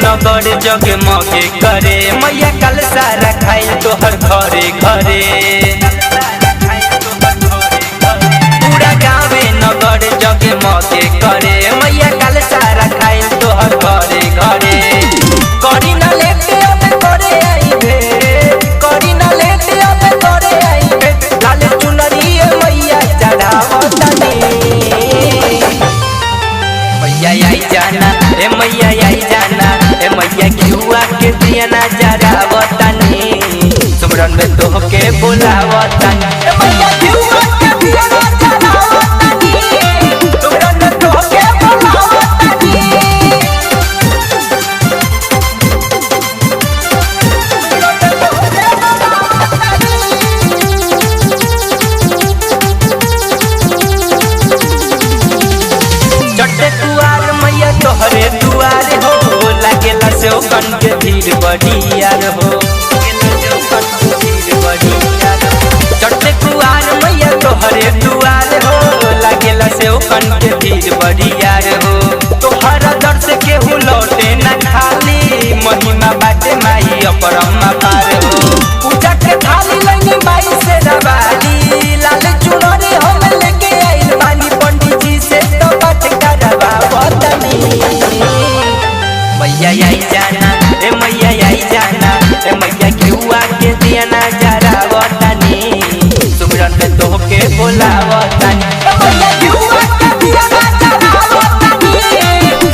नगर जगमगे करे मैया कल सारा खाई तोहर घरे घरे पूरा गाँव नगर जगमगे करे मैया कल सारा खाई तोहर घरे घरे करी न लेटे अब करे आई भे करी न लेटे अब करे आई भे लाल चुनरी मैया चढ़ावतनी मैया आई जाना ए मैया आई जाना ए मैया घिउआ के दिया नजरावतनी सुमरन में तोहके बुलावतनी ए मैया घिउआ के दिया नजरावतनी सुमरन में तोहके बुलावतनी चट्टे दुआर मैया तोहरे दुआर हो लागेला से कन के भीड़ बढ़ियार हो चट्टे दुआर मैया तोहरे दुआर हो लागेला से कन के भीड़ बढ़ियार हो तोहरा दर से केहू लौटे न खाली महिमा बाटे माई अपरमा पार हो पूजा के थाली लइनी माई से रवाली लाल चुनरी हम लेके आइल बानी पंडित जी से तो बात करवावतनी मैया आई जाना ए मैया आई जाना ए मैया घिउआ के दिया नजरावतनी सुमरन में तोहके बुलावतनी ए मैया घिउआ के दिया नजरावतनी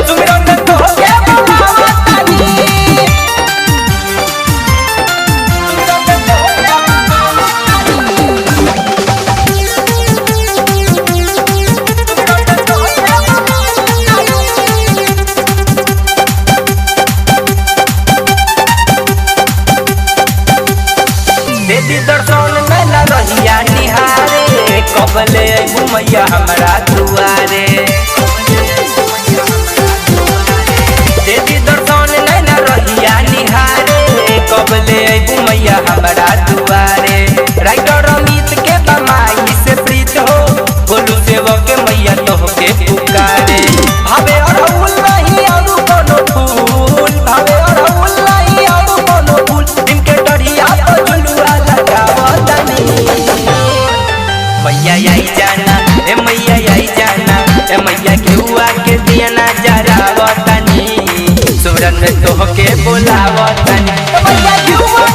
सुमरन में तोहके बुलावतनी देवी दर्शन में न रहिया निहारे कबले घुमैया हमरा दुआरे देवी दर्शन में न रहिया निहारे कबले घुमैया हमरा दुआरे राइटर अमित के बमाई से प्रीत हो बोलू सेवक मैया तोहके पुकारे भावे अड़हुल नहीं और कोनो फूल भावे अड़हुल नहीं और कोनो फूल इनके डरिया पर झुलुआ लगावतनी मैया आई जाना ए मैया आई जाना ए मैया घिउआ के दिया नजरावतनी सुमरन में तोहके बुलावतनी मैया घिउआ